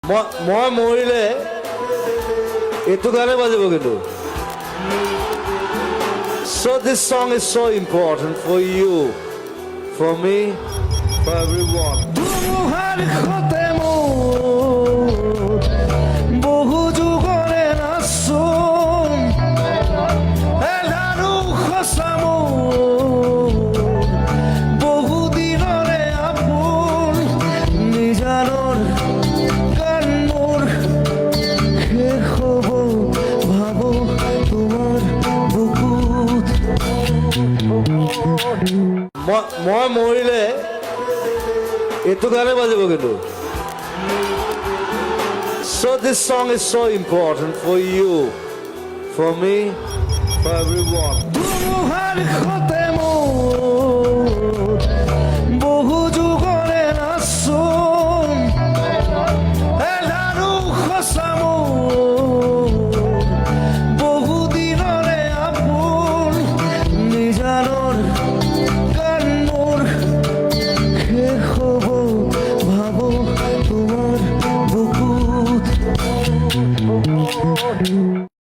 মই মৰিলে এইটো গানে বাজিব কিন্তু So this song is so important for you, for me, for everyone. ধুমুহাৰ সতে মোৰ বহু যুগৰে নাচোন এলানো সঁচা মোৰ বহু দিনৰে আপোন নিজানৰ গান মোৰ শেষ হ'ব ভাবো তোমাৰ বুকুত মই মৰিলে এইটো গানে বাজিব কিন্তু So this song is so important for you, for me, for everyone. ধুমুহাৰ সতে